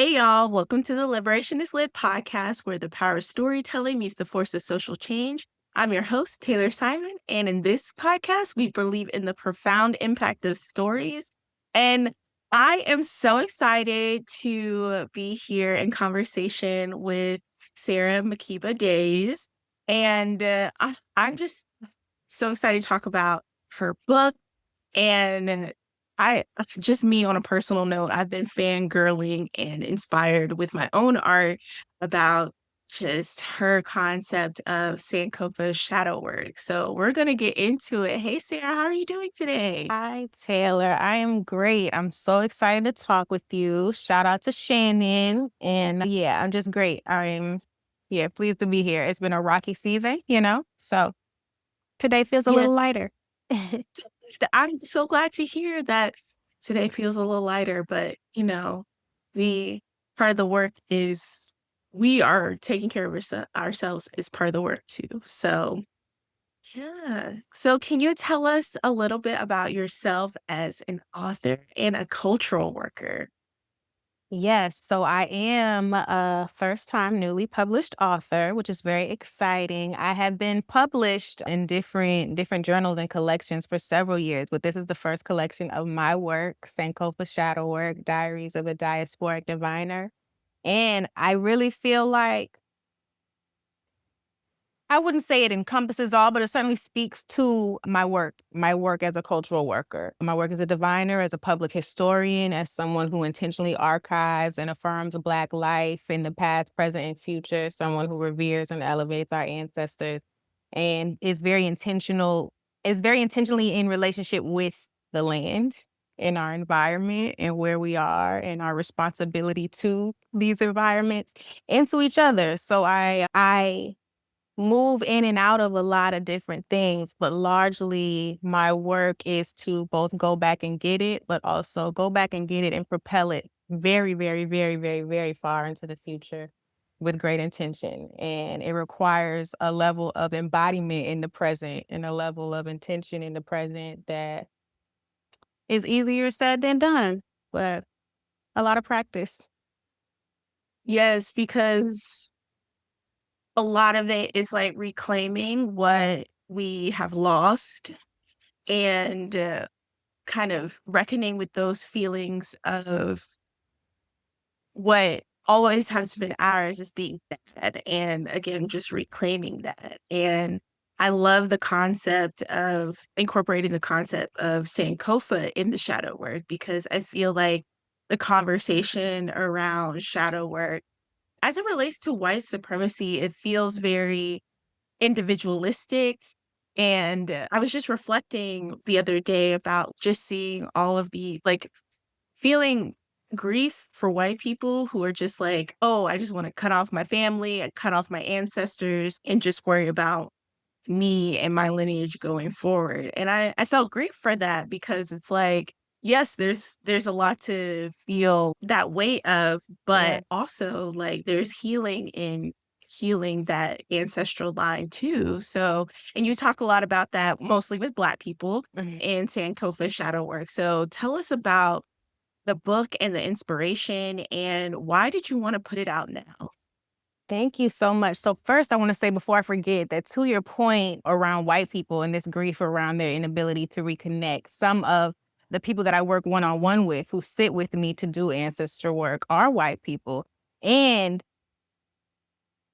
Hey y'all, welcome to the Liberation is Lit podcast where the power of storytelling meets the force of social change. I'm your host, Taylor Simon, and in this podcast, we believe in the profound impact of stories. And I am so excited to be here in conversation with Sara Makeba Daise. And I'm just so excited to talk about her book and I just me on a personal note, I've been fangirling and inspired with my own art about just her concept of Sankofa Shadow Work. So we're gonna get into it. Hey Sara, how are you doing today? Hi, Taylor. I am great. I'm so excited to talk with you. Shout out to Shannon. And yeah, I'm just great. Pleased to be here. It's been a rocky season. So today feels a little Yes, lighter. I'm so glad to hear that today feels a little lighter, but the part of the work is we are taking care of ourselves is part of the work too. So yeah. So can you tell us a little bit about yourself as an author and a cultural worker? Yes, so I am a first time newly published author, which is very exciting. I have been published in different journals and collections for several years, but this is the first collection of my work, Sankofa Shadow Work, Diaries of a Diasporic Diviner. And I really feel like I wouldn't say it encompasses all, but it certainly speaks to my work as a cultural worker, my work as a diviner, as a public historian, as someone who intentionally archives and affirms Black life in the past, present, and future, someone who reveres and elevates our ancestors and is very intentionally in relationship with the land and our environment and where we are and our responsibility to these environments and to each other. So I move in and out of a lot of different things, but largely my work is to both go back and get it, but also go back and get it and propel it very, very, very, very, very far into the future with great intention. And it requires a level of embodiment in the present and a level of intention in the present that is easier said than done, but a lot of practice. Yes, because a lot of it is like reclaiming what we have lost and kind of reckoning with those feelings of what always has been ours is being fed, and again, just reclaiming that. And I love the concept of incorporating the concept of Sankofa in the shadow work because I feel like the conversation around shadow work, as it relates to white supremacy, it feels very individualistic. And I was just reflecting the other day about just seeing all of the like feeling grief for white people who are just like, oh, I just want to cut off my family and cut off my ancestors and just worry about me and my lineage going forward. And I felt grief for that because it's like, yes, there's a lot to feel that weight of, Yeah. but also like there's healing in healing that ancestral line too. So, and you talk a lot about that mostly with Black people in Sankofa Shadow Work. So tell us about the book and the inspiration, and why did you wanna put it out now? Thank you so much. So first, I want to say before I forget that to your point around white people and this grief around their inability to reconnect, some of the people that I work one-on-one with who sit with me to do ancestor work are white people. And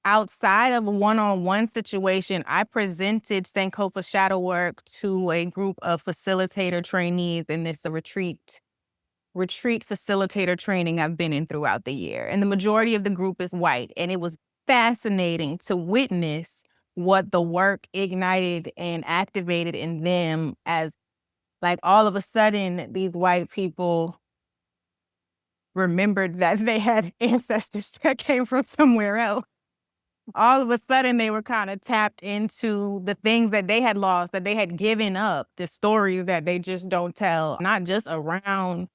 outside of a one-on-one situation, I presented Sankofa Shadow Work to a group of facilitator trainees in this retreat facilitator training I've been in throughout the year. And the majority of the group is white. And it was fascinating to witness what the work ignited and activated in them as like all of a sudden these white people remembered that they had ancestors that came from somewhere else. All of a sudden they were kind of tapped into the things that they had lost, that they had given up, the stories that they just don't tell, not just around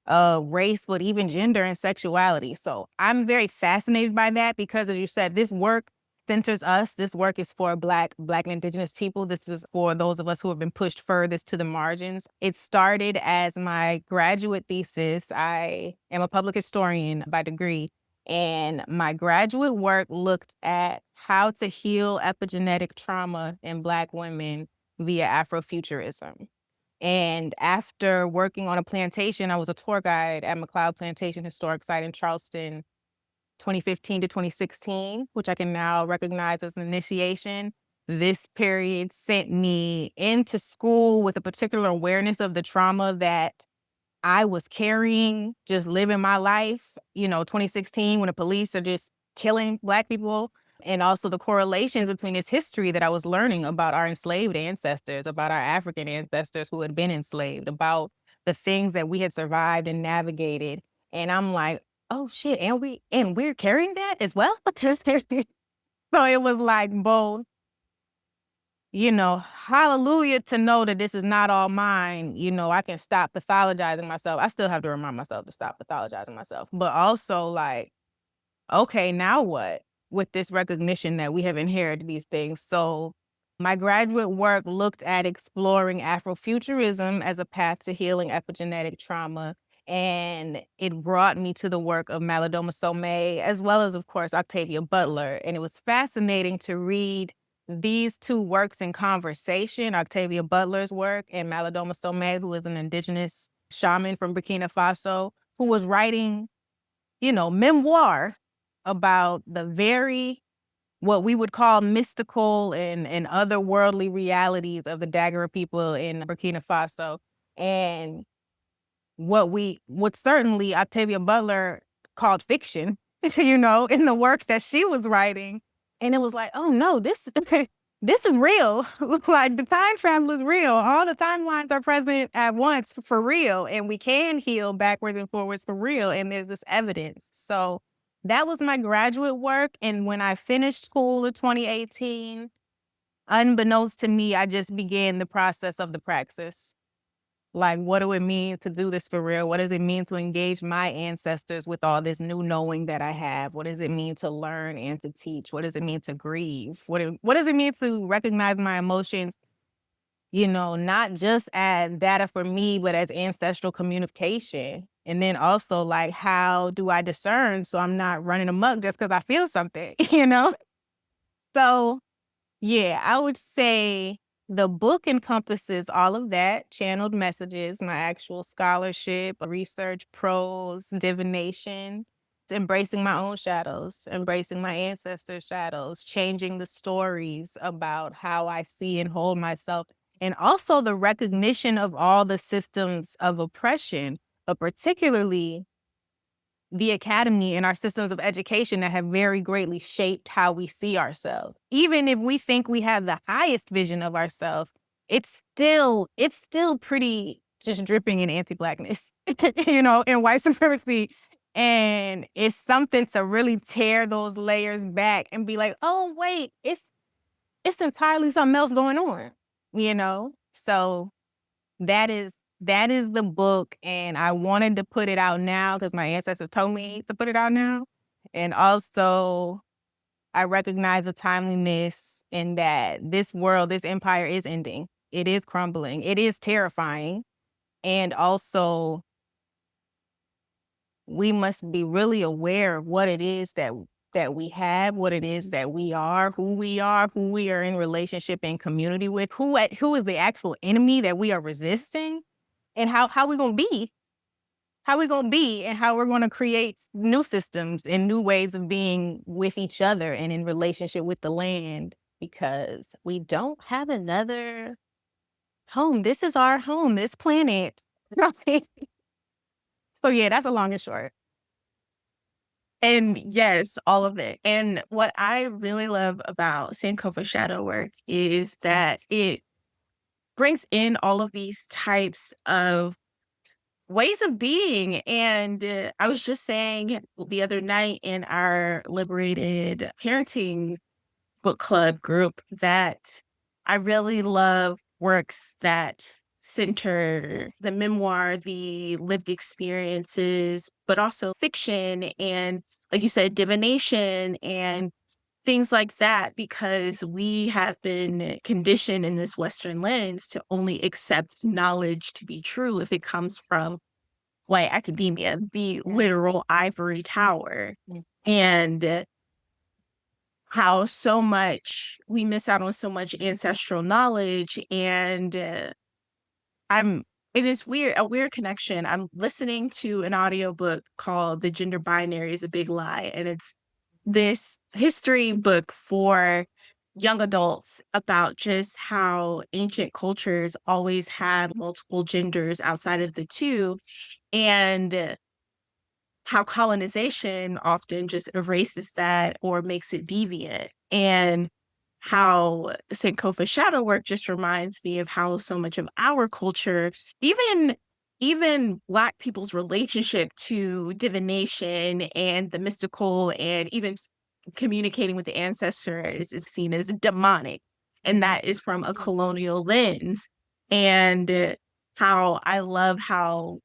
race, but even gender and sexuality. So I'm very fascinated by that because, as you said, this work centers us. This work is for Black and Indigenous people. This is for those of us who have been pushed furthest to the margins. It started as my graduate thesis. I am a public historian by degree, and my graduate work looked at how to heal epigenetic trauma in Black women via Afrofuturism. And after working on a plantation, I was a tour guide at McLeod Plantation Historic Site in Charleston, 2015 to 2016, which I can now recognize as an initiation. This period sent me into school with a particular awareness of the trauma that I was carrying, just living my life. 2016, when the police are just killing Black people, and also the correlations between this history that I was learning about our enslaved ancestors, about our African ancestors who had been enslaved, about the things that we had survived and navigated. And I'm like, oh shit, and we're carrying that as well. So it was like both, hallelujah to know that this is not all mine. I can stop pathologizing myself. I still have to remind myself to stop pathologizing myself. But also like, okay, now what? With this recognition that we have inherited these things. So my graduate work looked at exploring Afrofuturism as a path to healing epigenetic trauma. And it brought me to the work of Malidoma Somé, as well as, of course, Octavia Butler. And it was fascinating to read these two works in conversation, Octavia Butler's work and Malidoma Somé, who is an indigenous shaman from Burkina Faso, who was writing, memoir about the very, what we would call mystical and otherworldly realities of the Dagara people in Burkina Faso. And what certainly Octavia Butler called fiction, in the work that she was writing. And it was like, oh no, this this is real. Look, like the time travel is real. All the timelines are present at once for real. And we can heal backwards and forwards for real. And there's this evidence. So that was my graduate work. And when I finished school in 2018, unbeknownst to me, I just began the process of the praxis. Like, what do it mean to do this for real? What does it mean to engage my ancestors with all this new knowing that I have? What does it mean to learn and to teach? What does it mean to grieve? What does it mean to recognize my emotions, not just as data for me, but as ancestral communication? And then also, like, how do I discern so I'm not running amok just because I feel something, So yeah, I would say the book encompasses all of that, channeled messages, my actual scholarship, research, prose, divination. It's embracing my own shadows, embracing my ancestors' shadows, changing the stories about how I see and hold myself, and also the recognition of all the systems of oppression, but particularly the academy and our systems of education that have very greatly shaped how we see ourselves. Even if we think we have the highest vision of ourselves, it's still pretty just dripping in anti-Blackness, and white supremacy. And it's something to really tear those layers back and be like, oh wait, it's entirely something else going on, So that is the book, and I wanted to put it out now because my ancestors told me to put it out now. And also, I recognize the timeliness in that this world, this empire is ending. It is crumbling. It is terrifying. And also, we must be really aware of what it is that we have, what it is that we are, who we are in relationship and community with, who is the actual enemy that we are resisting, and how we gonna be, and how we're gonna create new systems and new ways of being with each other and in relationship with the land, because we don't have another home. This is our home, this planet. So yeah, that's a long and short. And yes, all of it. And what I really love about Sankofa Shadow Work is that it brings in all of these types of ways of being. And I was just saying the other night in our Liberated Parenting book club group that I really love works that center the memoir, the lived experiences, but also fiction and, like you said, divination and things like that, because we have been conditioned in this Western lens to only accept knowledge to be true if it comes from white academia, the literal ivory tower. Mm. And how so much we miss out on so much ancestral knowledge. And I'm it is weird, a weird connection. I'm listening to an audiobook called The Gender Binary is a Big Lie, and it's this history book for young adults about just how ancient cultures always had multiple genders outside of the two, and how colonization often just erases that or makes it deviant. And how Sankofa Shadow Work just reminds me of how so much of our culture, even even Black people's relationship to divination and the mystical, and even communicating with the ancestors, is seen as demonic, and that is from a colonial lens. And how I love how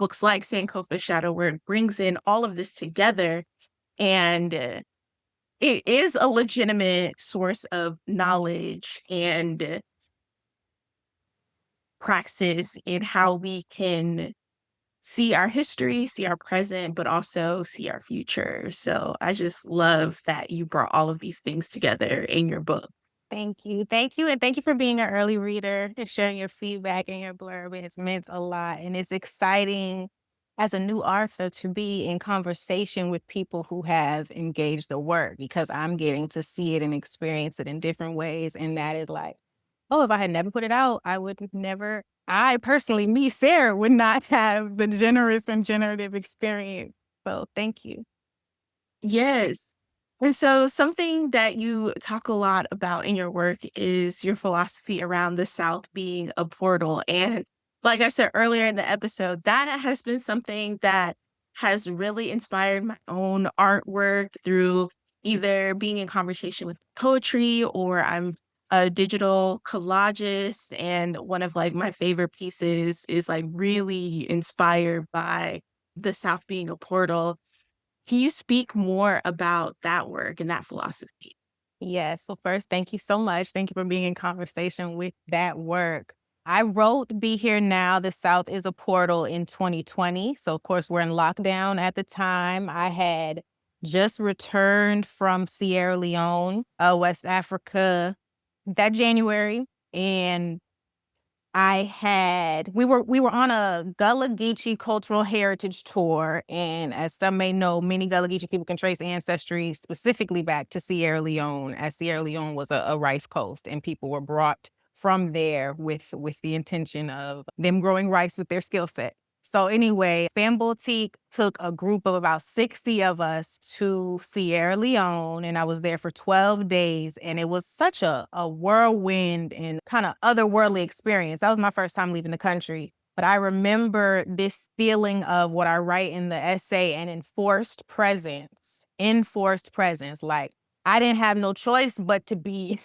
books like Sankofa Shadow Work brings in all of this together, and it is a legitimate source of knowledge and praxis in how we can see our history, see our present, but also see our future. So I just love that you brought all of these things together in your book. Thank you. Thank you. And thank you for being an early reader and sharing your feedback and your blurb. It's meant a lot. And it's exciting as a new author to be in conversation with people who have engaged the work, because I'm getting to see it and experience it in different ways. And that is like, oh, if I had never put it out, I would never, I personally, me, Sarah, would not have the generous and generative experience. So thank you. Yes. And so something that you talk a lot about in your work is your philosophy around the South being a portal. And like I said earlier in the episode, that has been something that has really inspired my own artwork through either being in conversation with poetry, or I'm a digital collagist. And one of like my favorite pieces is like really inspired by the South being a portal. Can you speak more about that work and that philosophy? Yes. So first, thank you so much. Thank you for being in conversation with that work. I wrote Be Here Now, The South is a Portal in 2020. So of course we're in lockdown at the time. I had just returned from Sierra Leone, West Africa, that January. And we were on a Gullah Geechee cultural heritage tour, and as some may know, many Gullah Geechee people can trace ancestry specifically back to Sierra Leone, as Sierra Leone was a rice coast, and people were brought from there with the intention of them growing rice with their skill set. So anyway, Fan Boutique took a group of about 60 of us to Sierra Leone, and I was there for 12 days. And it was such a whirlwind and kind of otherworldly experience. That was my first time leaving the country. But I remember this feeling of what I write in the essay, an enforced presence, enforced presence. Like I didn't have no choice but to be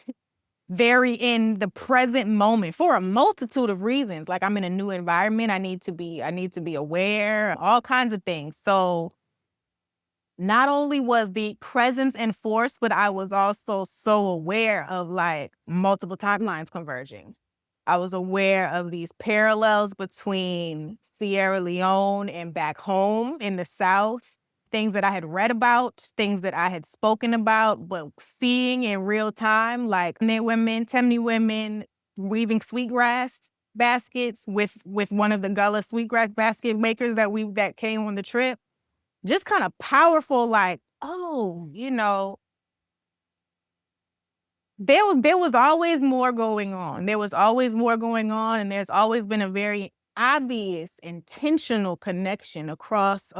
very in the present moment for a multitude of reasons. Like I'm in a new environment. I need to be aware, all kinds of things. So not only was the presence enforced, but I was also so aware of like multiple timelines converging. I was aware of these parallels between Sierra Leone and back home in the South, things that I had read about, things that I had spoken about, but seeing in real time, like Temne women weaving sweetgrass baskets with one of the Gullah sweetgrass basket makers that came on the trip. Just kind of powerful, like, oh, there was always more going on. There was always more going on, and there's always been a very obvious, intentional connection across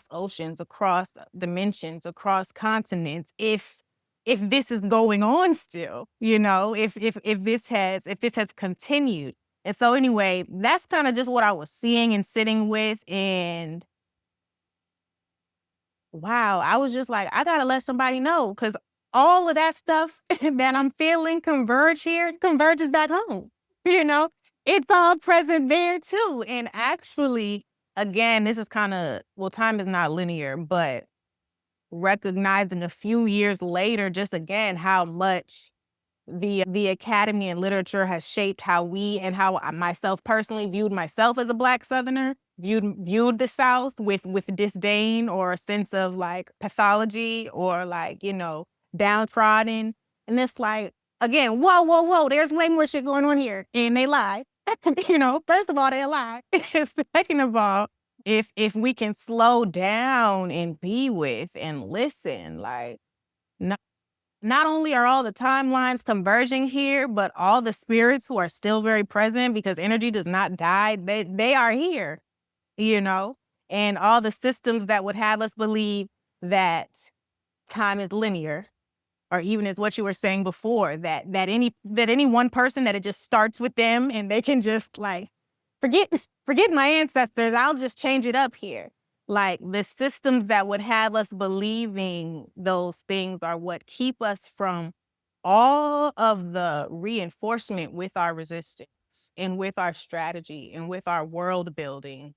oceans, across dimensions, across continents. If this is going on still, if this has continued. And so anyway, that's kind of just what I was seeing and sitting with. And wow, I was just like, I gotta let somebody know, because all of that stuff that I'm feeling converges back home. You know, it's all present there too. And actually, again, this is kind of, well, time is not linear, but recognizing a few years later, just again, how much the academy and literature has shaped how we and how I myself personally viewed myself as a Black Southerner, viewed the South with disdain or a sense of like pathology or like, downtrodden. And it's like, again, whoa, whoa, whoa, there's way more shit going on here. And they lie. First of all, they lie. Second of all, if we can slow down and be with and listen, like not only are all the timelines converging here, but all the spirits who are still very present because energy does not die, they are here, you know? And all the systems that would have us believe that time is linear, or even as what you were saying before, that any one person, that it just starts with them and they can just like forget forget my ancestors, I'll just change it up here. Like the systems that would have us believing those things are what keep us from all of the reinforcement with our resistance and with our strategy and with our world building.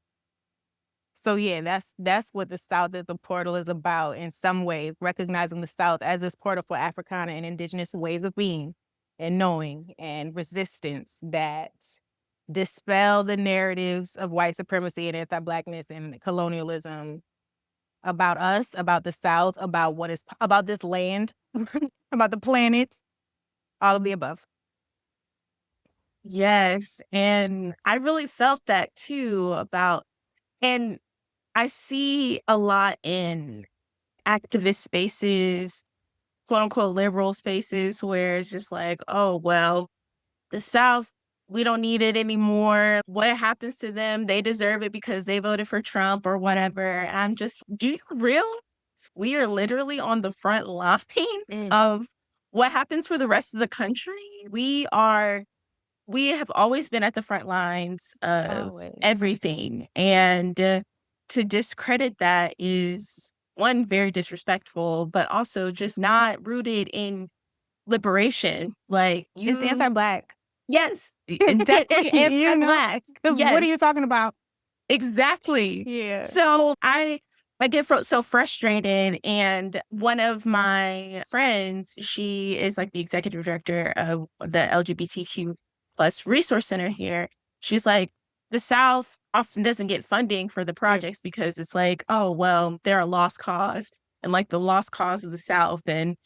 So yeah, that's what the South as a portal is about in some ways, recognizing the South as this portal for Africana and indigenous ways of being and knowing and resistance that dispel the narratives of white supremacy and anti-Blackness and colonialism about us, about the South, about what is about this land, about the planet, all of the above. Yes, and I really felt that too about, and I see a lot in activist spaces, quote unquote liberal spaces, where it's just like, oh, well, the South, we don't need it anymore. What happens to them? They deserve it because they voted for Trump or whatever. And I'm just, do you realize we are literally on the front lines Mm, of what happens for the rest of the country? We have always been at the front lines of always. everything. And to discredit that is, one, very disrespectful, but also just not rooted in liberation. Like It's you, anti-Black. yes, and definitely You know? anti-Black. 'Cause what are you Yes, talking about? exactly. Yeah. So I get so frustrated, and one of my friends, she is like the executive director of the LGBTQ plus resource center here. She's like, the South often doesn't get funding for the Mm. projects because it's like, oh well, they're a lost cause, and like the lost cause of the South. And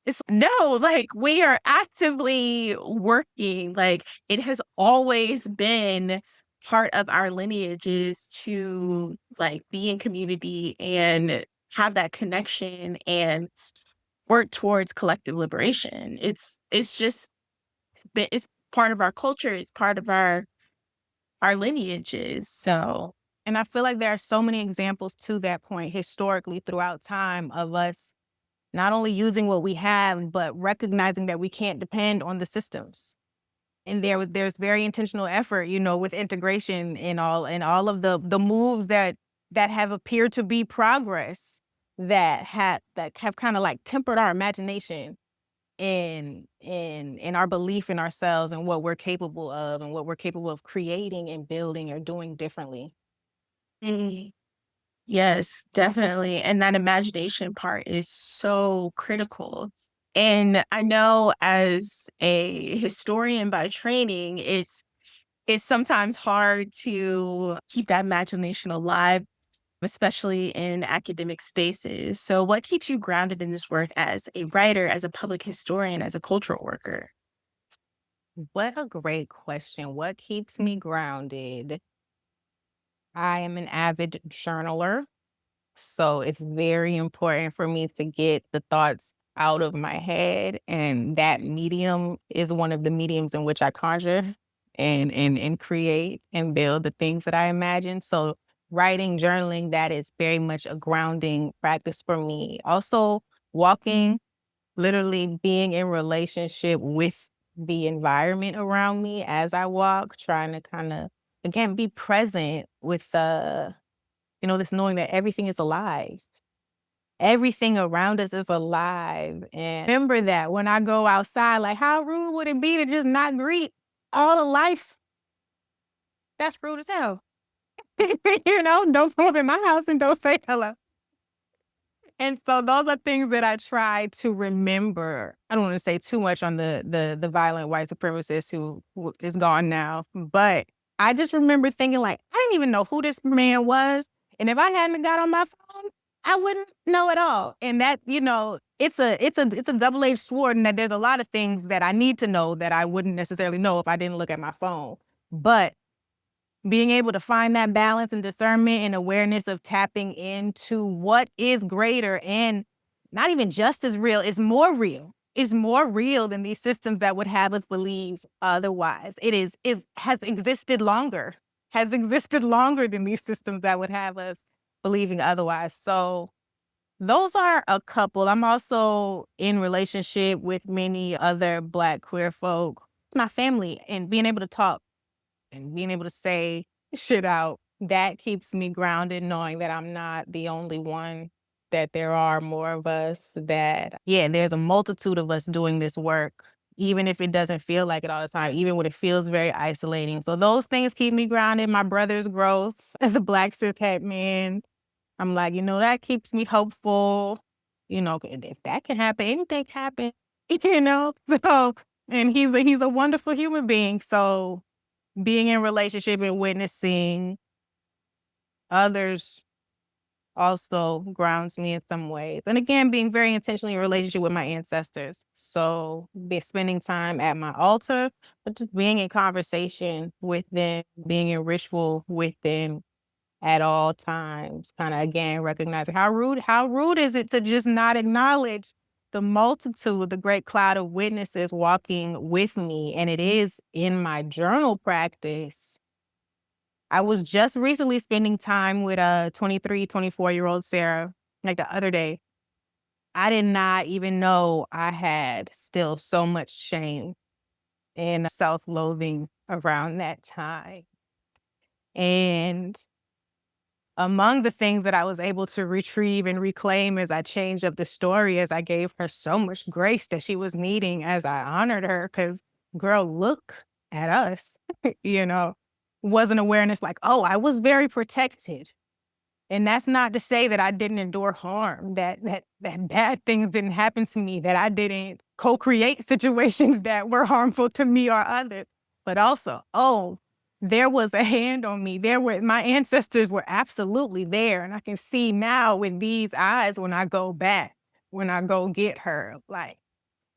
it's no, like we are actively working. Like it has always been part of our lineages to like be in community and have that connection and work towards collective liberation. It's just it's part of our culture. It's part of our lineages. So And I feel like there are so many examples to that point historically throughout time of us not only using what we have, but recognizing that we can't depend on the systems. And there's very intentional effort, with integration and all of the moves that have appeared to be progress that have kind of like tempered our imagination in our belief in ourselves and what we're capable of and what we're capable of creating and building or doing differently. mm, yes, definitely. And that imagination part is so critical. And I know as a historian by training, it's sometimes hard to keep that imagination alive, especially in academic spaces. So what keeps you grounded in this work as a writer, as a public historian, as a cultural worker? What a great question. What keeps me grounded? I am an avid journaler. So it's very important for me to get the thoughts out of my head. And that medium is one of the mediums in which I conjure and create and build the things that I imagine. So writing, journaling, that is very much a grounding practice for me. Also walking, literally being in relationship with the environment around me as I walk, trying to kind of again be present with this knowing that everything is alive. Everything around us is alive. And remember that when I go outside, like how rude would it be to just not greet all the life? That's rude as hell. Don't come up in my house and don't say hello. And so those are things that I try to remember. I don't want to say too much on the violent white supremacist who is gone now, but I just remember thinking like, I didn't even know who this man was. And if I hadn't got on my phone, I wouldn't know at all. And that, it's a double-edged sword, and that there's a lot of things that I need to know that I wouldn't necessarily know if I didn't look at my phone. But being able to find that balance and discernment and awareness of tapping into what is greater and not even just as real, is more real. Is more real than these systems that would have us believe otherwise. It has existed longer, than these systems that would have us believing otherwise. So those are a couple. I'm also in relationship with many other Black queer folk. It's my family, and being able to talk and being able to say shit out, that keeps me grounded, knowing that I'm not the only one, that there are more of us, that, yeah, there's a multitude of us doing this work, even if it doesn't feel like it all the time, even when it feels very isolating. So those things keep me grounded. My brother's growth as a Black cishet man, I'm like, that keeps me hopeful. If that can happen, anything can happen, you know? So, and he's a wonderful human being. So being in relationship and witnessing others also grounds me in some ways. And again, being very intentionally in relationship with my ancestors. So spending time at my altar, but just being in conversation with them, being in ritual with them at all times. Kind of again recognizing how rude is it to just not acknowledge the multitude, the great cloud of witnesses walking with me. And it is in my journal practice. I was just recently spending time with a 23, 24-year-old Sarah, like the other day. I did not even know I had still so much shame and self-loathing around that time. And among the things that I was able to retrieve and reclaim as I changed up the story, as I gave her so much grace that she was needing, as I honored her, because, girl, look at us, was an awareness like, oh, I was very protected. And that's not to say that I didn't endure harm, that bad things didn't happen to me, that I didn't co-create situations that were harmful to me or others. But also, oh, there was a hand on me. My ancestors were absolutely there. And I can see now with these eyes when I go back, when I go get her, like,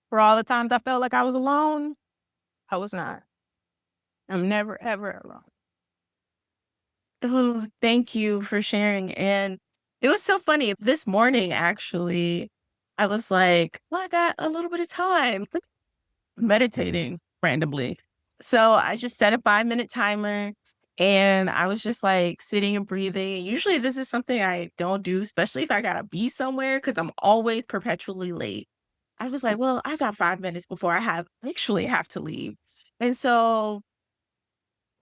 for all the times I felt like I was alone, I was not. I'm never, ever alone. Oh, thank you for sharing. And it was so funny. This morning, actually, I was like, well, I got a little bit of time meditating randomly. So I just set a 5-minute timer and I was just like sitting and breathing. Usually, this is something I don't do, especially if I gotta be somewhere because I'm always perpetually late. I was like, well, I got 5 minutes before actually have to leave. And so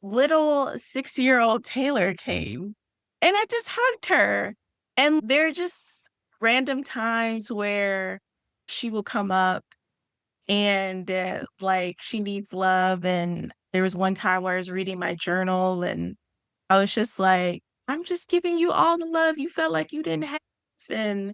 little 6-year-old Taylor came and I just hugged her. And there are just random times where she will come up and like she needs love. And there was one time where I was reading my journal and I was just like, I'm just giving you all the love you felt like you didn't have. And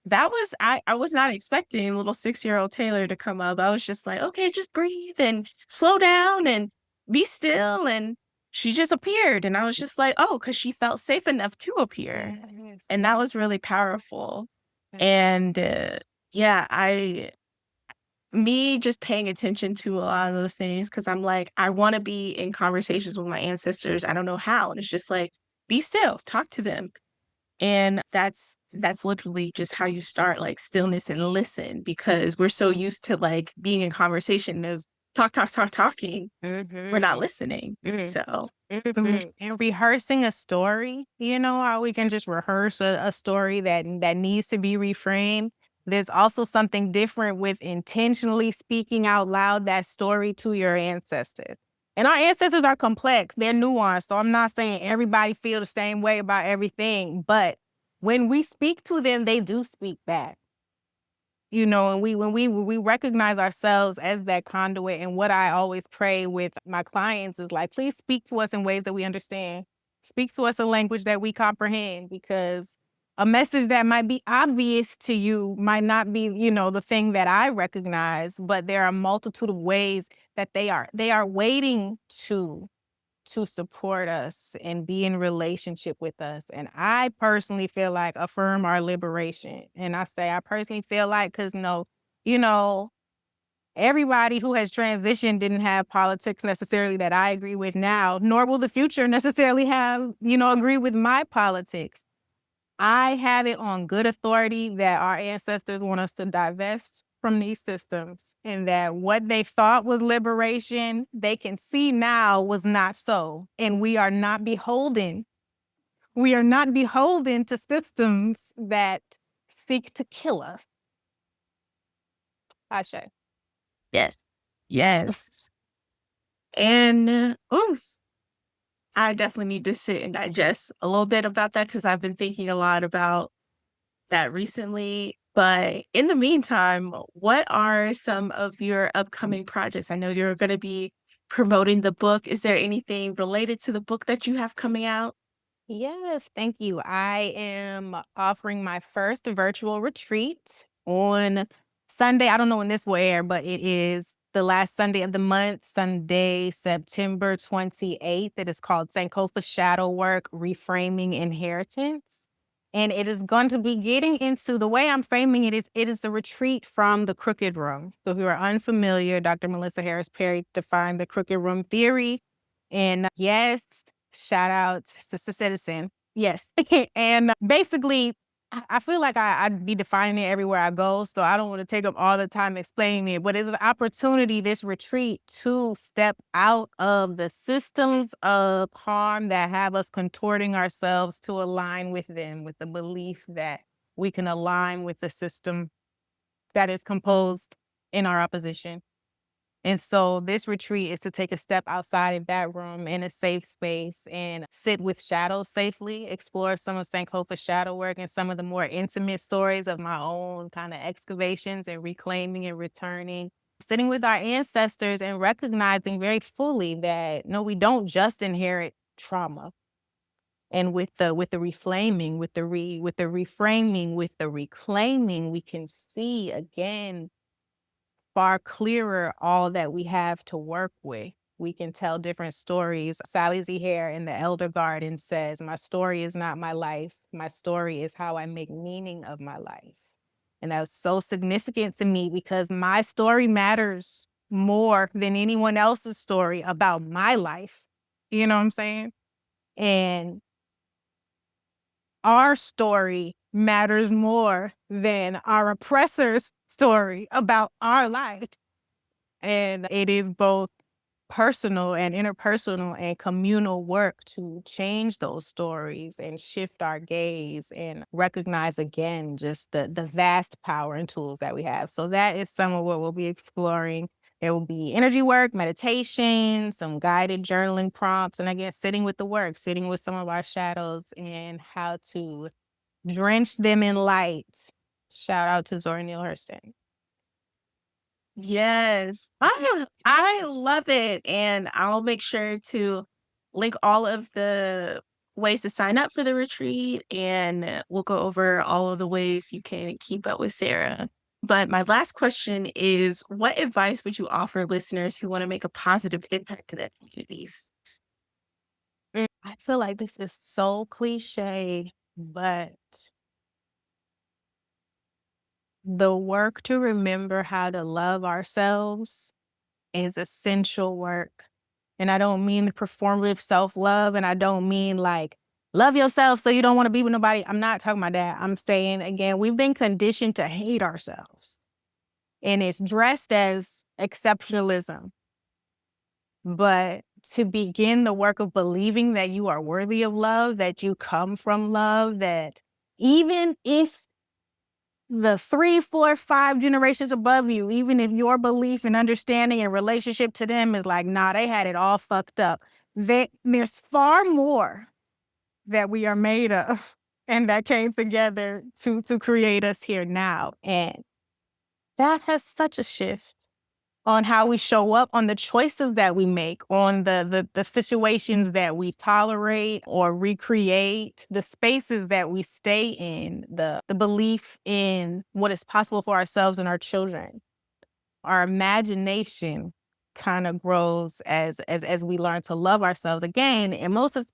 that was I was not expecting little 6-year-old Taylor to come up. I was just like, "Okay, just breathe and slow down and be still," and she just appeared, and I was just like, "Oh," because she felt safe enough to appear, Yes. and that was really powerful. And, yeah, I me just paying attention to a lot of those things because 'cause I'm like, I wanna be in conversations with my ancestors, I don't know how, and it's just like, "Be still, talk to them." And that's literally just how you start, like, stillness and listen, because we're so used to, like, being in conversation of talking. We're not Mhm. listening. Mhm. So, mhm. Mhm. And rehearsing a story, how we can just rehearse a story that needs to be reframed. There's also something different with intentionally speaking out loud that story to your ancestors. And our ancestors are complex, they're nuanced. So I'm not saying everybody feel the same way about everything, but when we speak to them, they do speak back. And when we recognize ourselves as that conduit, and what I always pray with my clients is like, please speak to us in ways that we understand. Speak to us a language that we comprehend, because a message that might be obvious to you might not be, the thing that I recognize, but there are a multitude of ways that they are waiting to support us and be in relationship with us. And I personally feel like affirm our liberation. And I say I personally feel like because you know, everybody who has transitioned didn't have politics necessarily that I agree with now, nor will the future necessarily have, agree with my politics. I have it on good authority that our ancestors want us to divest from these systems and that what they thought was liberation, they can see now was not so. And we are not beholden. We are not beholden to systems that seek to kill us. Ashe. Yes. Yes. And oof, I definitely need to sit and digest a little bit about that because I've been thinking a lot about that recently. But in the meantime, what are some of your upcoming projects? I know you're going to be promoting the book. Is there anything related to the book that you have coming out? Yes, thank you. I am offering my first virtual retreat on Sunday. I don't know when this will air, but it is the last Sunday of the month, Sunday, September 28th. It is called Sankofa Shadow Work, Reframing Inheritance. And it is going to be getting into the way I'm framing it is a retreat from the crooked room. So if you are unfamiliar, Dr. Melissa Harris Perry defined the crooked room theory. And yes, shout out to Citizen. Yes. And basically, I feel like I'd be defining it everywhere I go. So I don't want to take up all the time explaining it, but it's an opportunity, this retreat, to step out of the systems of harm that have us contorting ourselves to align with them, with the belief that we can align with the system that is composed in our opposition. And so this retreat is to take a step outside of that room in a safe space and sit with shadows safely, explore some of Sankofa's shadow work and some of the more intimate stories of my own kind of excavations and reclaiming and returning. Sitting with our ancestors and recognizing very fully that no, we don't just inherit trauma. And with the reflaming, with the reframing, with the reclaiming, we can see again far clearer all that we have to work with. We can tell different stories. Sally Z. Hare in The Elder Garden says, "My story is not my life. My story is how I make meaning of my life." And that's so significant to me because my story matters more than anyone else's story about my life. You know what I'm saying? And our story matters more than our oppressor's story about our life. And it is both personal and interpersonal and communal work to change those stories and shift our gaze and recognize again just the vast power and tools that we have. So that is some of what we'll be exploring. There will be energy work, meditation, some guided journaling prompts, and again, sitting with the work, sitting with some of our shadows and how to drench them in light. Shout out to Zora Neale Hurston. Yes. I love it. And I'll make sure to link all of the ways to sign up for the retreat. And we'll go over all of the ways you can keep up with Sarah. But my last question is, what advice would you offer listeners who want to make a positive impact to their communities? I feel like this is so cliche, but the work to remember how to love ourselves is essential work. And I don't mean performative self-love, and I don't mean like love yourself so you don't want to be with nobody. I'm not talking about that. I'm saying again, we've been conditioned to hate ourselves. And it's dressed as exceptionalism. But to begin the work of believing that you are worthy of love, that you come from love, that even if the 3, 4, 5 generations above you, even if your belief and understanding and relationship to them is like, nah, they had it all fucked up. There's far more that we are made of and that came together to create us here now. And that has such a shift. on how we show up, on the choices that we make, on the situations that we tolerate or recreate, the spaces that we stay in, the belief in what is possible for ourselves and our children. Our imagination kind of grows as we learn to love ourselves again. And most of,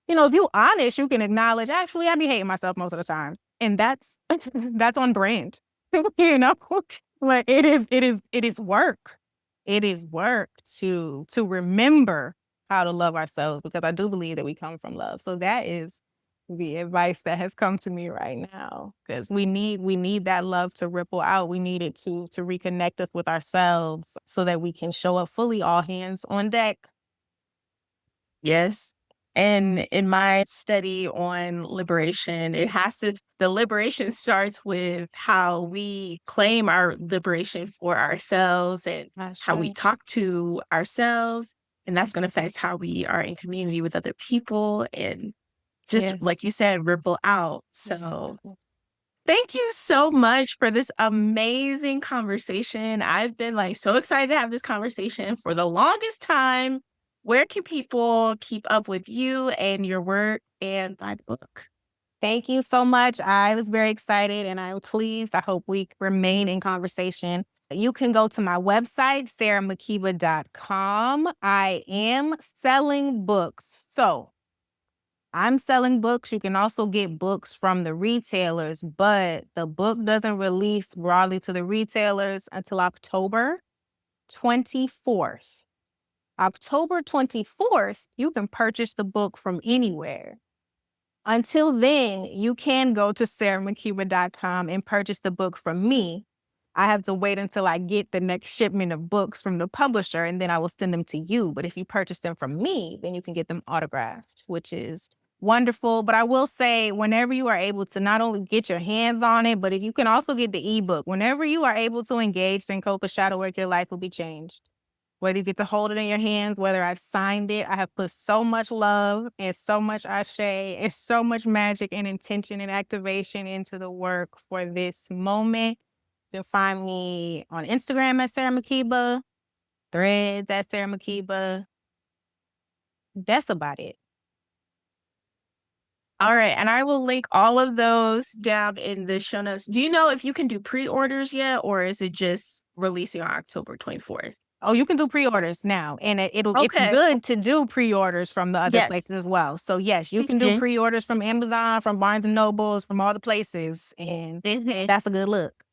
if you're honest, you can acknowledge, actually, I be hating myself most of the time. And that's that's on brand. you know? Like it is work. It is work to remember how to love ourselves, because I do believe that we come from love. So that is the advice that has come to me right now, because we need that love to ripple out. We need it to reconnect us with ourselves so that we can show up fully, all hands on deck. Yes. And in my study on liberation, the liberation starts with how we claim our liberation for ourselves and how we Ashe. talk to ourselves. And that's going to affect how we are in community with other people and just Yes. like you said, ripple out. So thank you so much for this amazing conversation. I've been like so excited to have this conversation for the longest time. Where can people keep up with you and your work and buy the book? Thank you so much. I was very excited and I'm pleased. I hope we remain in conversation. You can go to my website, saramakeba.com. I am selling books. So I'm selling books. You can also get books from the retailers, but the book doesn't release broadly to the retailers until October 24th. October 24th, you can purchase the book from anywhere. Until then, you can go to saramakeba.com and purchase the book from me. I have to wait until I get the next shipment of books from the publisher, and then I will send them to you. But if you purchase them from me, then you can get them autographed, which is wonderful. But I will say, whenever you are able to not only get your hands on it, but if you can also get the ebook, whenever you are able to engage Sankofa Shadow Work, your life will be changed. Whether you get to hold it in your hands, whether I've signed it, I have put so much love and so much ashe and so much magic and intention and activation into the work for this moment. You can find me on Instagram at Sara Makeba, Threads at Sara Makeba. That's about it. All right. And I will link all of those down in the show notes. Do you know if you can do pre-orders yet, or is it just releasing on October 24th? Oh, you can do pre-orders now, and it's Okay. good to do pre-orders from the other places Yes. as well. So yes, you can do Mhm. pre-orders from Amazon, from Barnes and Nobles, from all the places, and Mhm. that's a good look.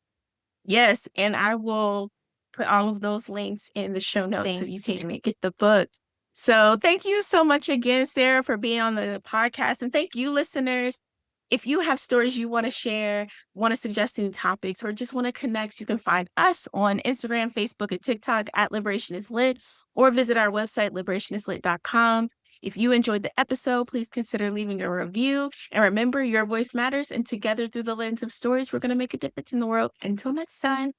Yes, and I will put all of those links in the show notes so Thank you you. can get the book. So thank you so much again, Sara, for being on the podcast. And thank you, listeners. If you have stories you want to share, want to suggest any topics, or just want to connect, you can find us on Instagram, Facebook, and TikTok at Liberation is Lit, or visit our website, liberationislit.com. If you enjoyed the episode, please consider leaving a review. And remember, your voice matters. And together, through the lens of stories, we're going to make a difference in the world. Until next time.